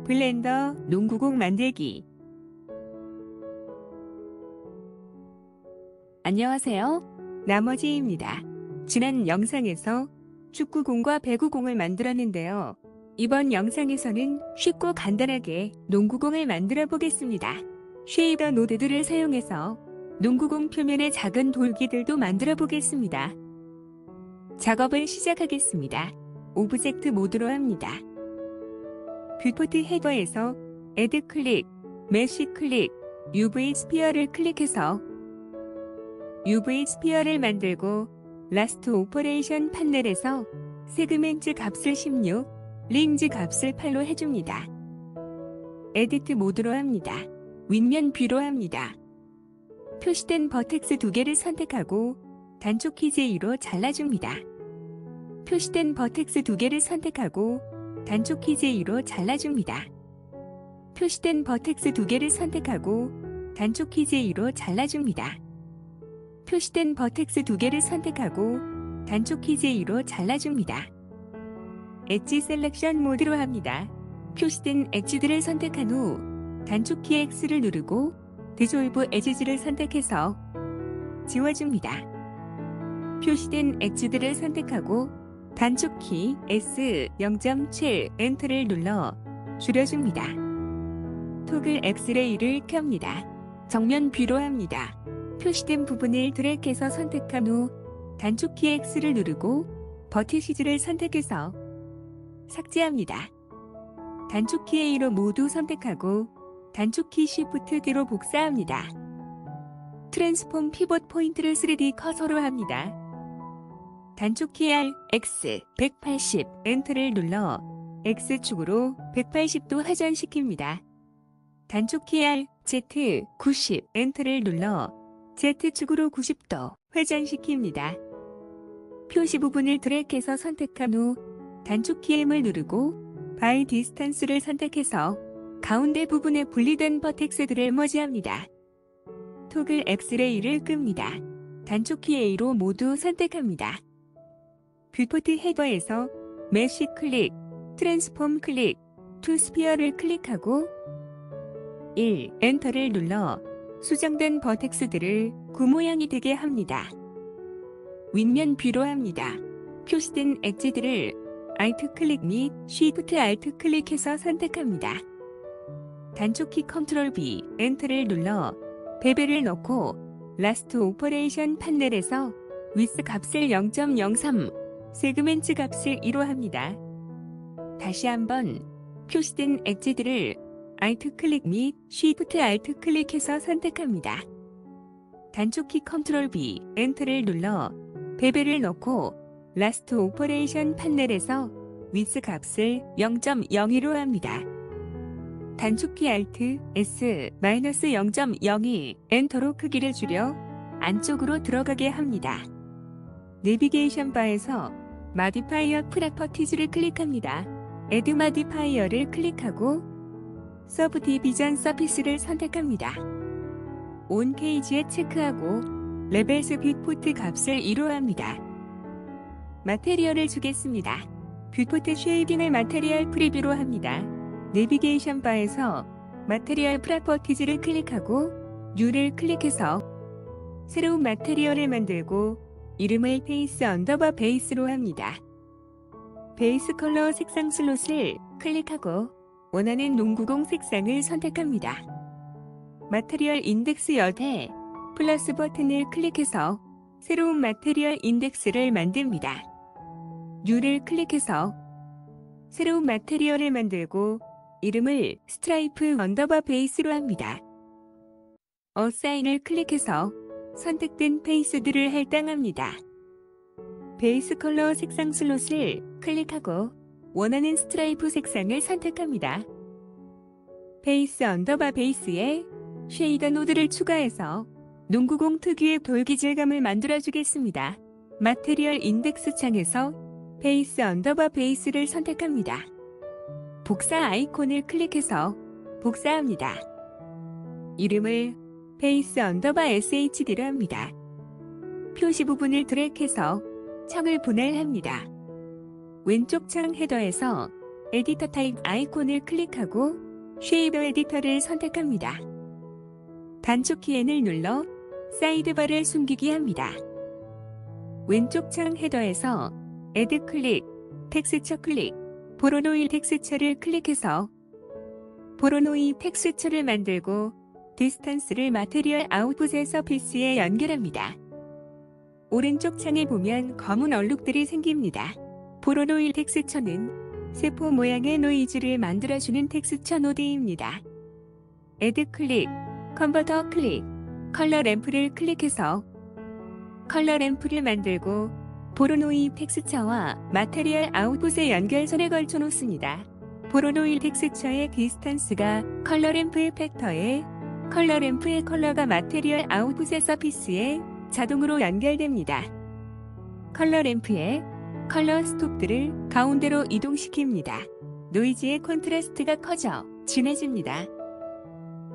블렌더 농구공 만들기. 안녕하세요. 나머지입니다. 지난 영상에서 축구공과 배구공을 만들었는데요. 이번 영상에서는 쉽고 간단하게 농구공을 만들어 보겠습니다. 쉐이더 노드들을 사용해서 농구공 표면에 작은 돌기들도 만들어 보겠습니다. 작업을 시작하겠습니다. 오브젝트 모드로 합니다. 뷰포트 헤더에서 애드 클릭, 메쉬 클릭, UV 스피어를 클릭해서 UV 스피어를 만들고 라스트 오퍼레이션 판넬에서 세그멘트 값을 16, 링즈 값을 8로 해줍니다. 에디트 모드로 합니다. 윗면 뷰로 합니다. 표시된 버텍스 2개를 선택하고 단축 키 J로 잘라줍니다. 표시된 버텍스 2개를 선택하고 단축 키 J로 잘라줍니다. 표시된 버텍스 2개를 선택하고 단축 키 J로 잘라줍니다. 표시된 버텍스 2개를 선택하고 단축 키 J로 잘라줍니다. 엣지 셀렉션 모드로 합니다. 표시된 엣지들을 선택한 후 단축 키 X를 누르고 디졸브 엣지를 선택해서 지워줍니다. 표시된 엣지들을 선택하고 단축 키 S 0.7 엔터를 눌러 줄여줍니다. 토글 엑스레이를 켭니다. 정면 뷰로 합니다. 표시된 부분을 드래그해서 선택한 후 단축 키 X를 누르고 버티시즈를 선택해서 삭제합니다. 단축 키 A로 모두 선택하고 단축 키 Shift D로 복사합니다. 트랜스폼 피봇 포인트를 3D 커서로 합니다. 단축 키 R, X 180 엔터를 눌러 X축으로 180도 회전시킵니다. 단축 키 R, Z 90 엔터를 눌러 Z축으로 90도 회전시킵니다. 표시 부분을 드래그해서 선택한 후 단축 키 M을 누르고 바이 디스턴스를 선택해서 가운데 부분에 분리된 버텍스들을 머지합니다. 토글 엑스레이를 끕니다. 단축 키 A로 모두 선택합니다. 뷰포트 헤더에서 메쉬 클릭, 트랜스폼 클릭, 투 스피어를 클릭하고 1. 엔터를 눌러 수정된 버텍스들을 구모양이 되게 합니다. 윗면 뷰로 합니다. 표시된 엣지들을 Alt 클릭 및 Shift Alt 클릭해서 선택합니다. 단축 키 Ctrl B, 엔터를 눌러 베벨을 넣고 라스트 오퍼레이션 판넬에서 위스 값을 0.03, 세그멘트 값을 2로 합니다. 다시 한번 표시된 엣지들을 Alt 클릭 및 Shift Alt 클릭해서 선택합니다. 단축 키 Ctrl B, 엔터를 눌러 베벨을 넣고 라스트 오퍼레이션 판넬에서 위스 값을 0.02로 합니다. 단축 키 Alt S -0.02 엔터로 크기를 줄여 안쪽으로 들어가게 합니다. 내비게이션 바에서 마디파이어 프로퍼티즈를 클릭합니다. Add 마디파이어를 클릭하고 서브 디비전 서피스를 선택합니다. 온 케이지에 체크하고 레벨스 뷰포트 값을 2로 합니다. 마테리얼을 주겠습니다. 뷰포트 쉐이딩을 마테리얼 프리뷰로 합니다. 내비게이션 바에서 마테리얼 프로퍼티즈를 클릭하고 New를 클릭해서 새로운 마테리얼을 만들고 이름을 페이스 언더바 베이스로 합니다. 베이스 컬러 색상 슬롯을 클릭하고 원하는 농구공 색상을 선택합니다. 마테리얼 인덱스 여대 플러스 버튼을 클릭해서 새로운 마테리얼 인덱스를 만듭니다. New를 클릭해서 새로운 마테리얼을 만들고 이름을 스트라이프 언더바 베이스로 합니다. 어사인을 클릭해서 선택된 페이스들을 할당합니다. 베이스 컬러 색상 슬롯을 클릭하고 원하는 스트라이프 색상을 선택합니다. 베이스 언더바 베이스에 쉐이더 노드를 추가해서 농구공 특유의 돌기질감을 만들어주겠습니다. 마테리얼 인덱스 창에서 베이스 언더바 베이스를 선택합니다. 복사 아이콘을 클릭해서 복사합니다. 이름을 베이스 언더바 SHD로 합니다. 표시 부분을 드래그해서 창을 분할합니다. 왼쪽 창 헤더에서 에디터 타입 아이콘을 클릭하고 쉐이더 에디터를 선택합니다. 단축 키엔을 눌러 사이드바를 숨기기 합니다. 왼쪽 창 헤더에서 애드 클릭, 텍스처 클릭, 보로노일 텍스처를 클릭해서 보로노일 텍스처를 만들고 디스턴스를 마테리얼 아웃풋의 서피스에 연결합니다. 오른쪽 창에 보면 검은 얼룩들이 생깁니다. 보로노일 텍스처는 세포 모양의 노이즈를 만들어주는 텍스처 노드입니다. 애드 클릭, 컨버터 클릭, 컬러 램프를 클릭해서 컬러 램프를 만들고 보로노일 텍스처와 마테리얼 아웃풋의 연결선에 걸쳐 놓습니다. 보로노일 텍스처의 디스턴스가 컬러 램프의 팩터에 컬러 램프의 컬러가 마테리얼 아웃풋의 서피스에 자동으로 연결됩니다. 컬러 램프의 컬러 스톱들을 가운데로 이동시킵니다. 노이즈의 콘트라스트가 커져 진해집니다.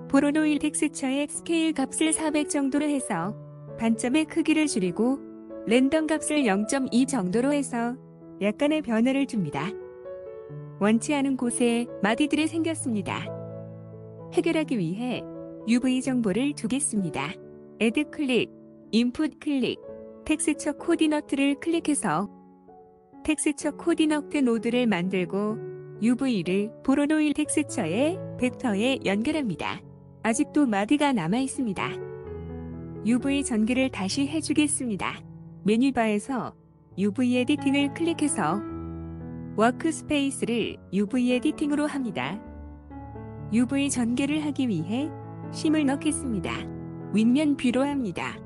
보로노일 텍스처의 스케일 값을 400 정도로 해서 반점의 크기를 줄이고 랜덤 값을 0.2 정도로 해서 약간의 변화를 줍니다. 원치 않은 곳에 마디들이 생겼습니다. 해결하기 위해 UV 정보를 주겠습니다. 애드 클릭, 인풋 클릭, 텍스처 코디너트를 클릭해서 텍스처 코디너트 노드를 만들고 UV를 보로노일 텍스처의 벡터에 연결합니다. 아직도 마디가 남아 있습니다. UV 전개를 다시 해주겠습니다. 메뉴바에서 UV 에디팅을 클릭해서 워크스페이스를 UV 에디팅으로 합니다. UV 전개를 하기 위해 심을 넣겠습니다. 윗면 뷰로 합니다.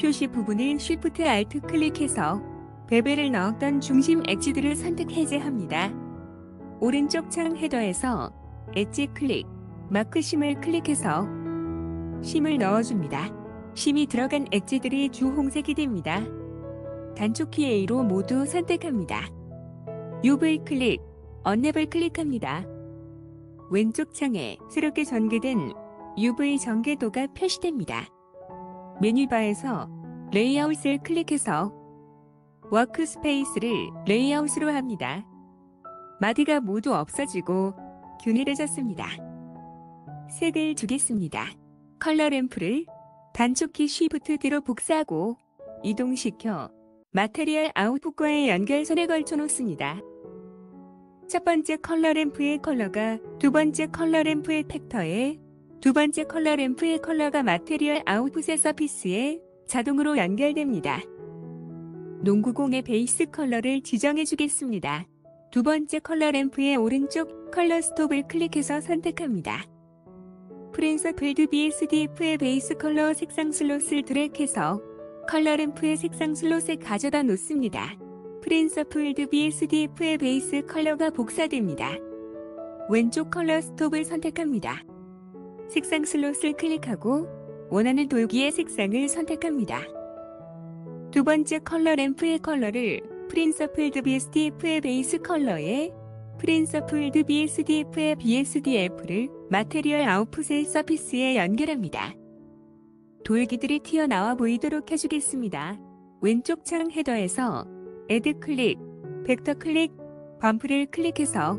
표시 부분을 Shift Alt 클릭해서 베벨을 넣었던 중심 엣지들을 선택 해제합니다. 오른쪽 창 헤더에서 엣지 클릭, 마크 심을 클릭해서 심을 넣어줍니다. 심이 들어간 엣지들이 주홍색이 됩니다. 단축 키 A로 모두 선택합니다. UV 클릭, 언랩을 클릭합니다. 왼쪽 창에 새롭게 전개된 UV 전개도가 표시됩니다. 메뉴바에서 레이아웃을 클릭해서 워크스페이스를 레이아웃으로 합니다. 마디가 모두 없어지고 균일해졌습니다. 색을 주겠습니다. 컬러 램프를 단축키 Shift D로 복사하고 이동시켜 마테리얼 아웃풋과의 연결선에 걸쳐 놓습니다. 첫 번째 컬러 램프의 컬러가 두 번째 컬러 램프의 팩터에 두 번째 컬러 램프의 컬러가 마테리얼 아웃풋의 서피스에 자동으로 연결됩니다. 농구공의 베이스 컬러를 지정해 주겠습니다. 두 번째 컬러 램프의 오른쪽 컬러 스톱을 클릭해서 선택합니다. 프린서필드 BSDF의 베이스 컬러 색상 슬롯을 드래그해서 컬러 램프의 색상 슬롯에 가져다 놓습니다. 프린서필드 BSDF의 베이스 컬러가 복사됩니다. 왼쪽 컬러 스톱을 선택합니다. 색상 슬롯을 클릭하고 원하는 돌기의 색상을 선택합니다. 두 번째 컬러 램프의 컬러를 프린서필드 BSDF의 베이스 컬러에 프린서필드 BSDF의 BSDF를 마테리얼 아웃풋의 서피스에 연결합니다. 돌기들이 튀어나와 보이도록 해주겠습니다. 왼쪽 창 헤더에서 애드 클릭, 벡터 클릭, 범프를 클릭해서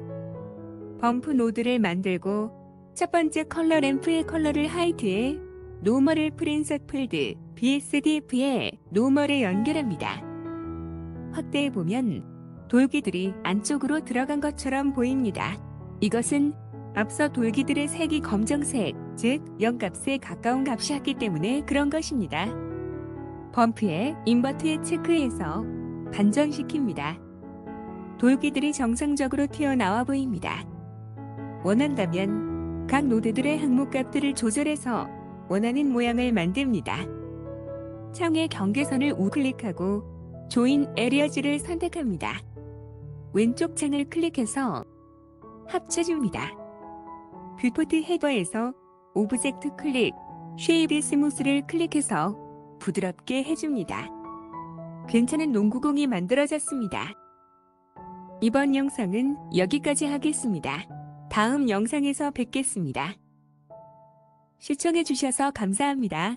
범프 노드를 만들고 첫 번째 컬러 램프의 컬러를 하이트에 노멀을 프린서필드 BSDF에 노멀에 연결합니다. 확대해보면 돌기들이 안쪽으로 들어간 것처럼 보입니다. 이것은 앞서 돌기들의 색이 검정색, 즉 0값에 가까운 값이었기 때문에 그런 것입니다. 범프에 인버트에 체크해서 반전시킵니다. 돌기들이 정상적으로 튀어나와 보입니다. 원한다면 각 노드들의 항목값들을 조절해서 원하는 모양을 만듭니다. 창의 경계선을 우클릭하고 조인 에리어즈를 선택합니다. 왼쪽 창을 클릭해서 합쳐줍니다. 뷰포트 헤더에서 오브젝트 클릭, 쉐이드 스무스를 클릭해서 부드럽게 해줍니다. 괜찮은 농구공이 만들어졌습니다. 이번 영상은 여기까지 하겠습니다. 다음 영상에서 뵙겠습니다. 시청해주셔서 감사합니다.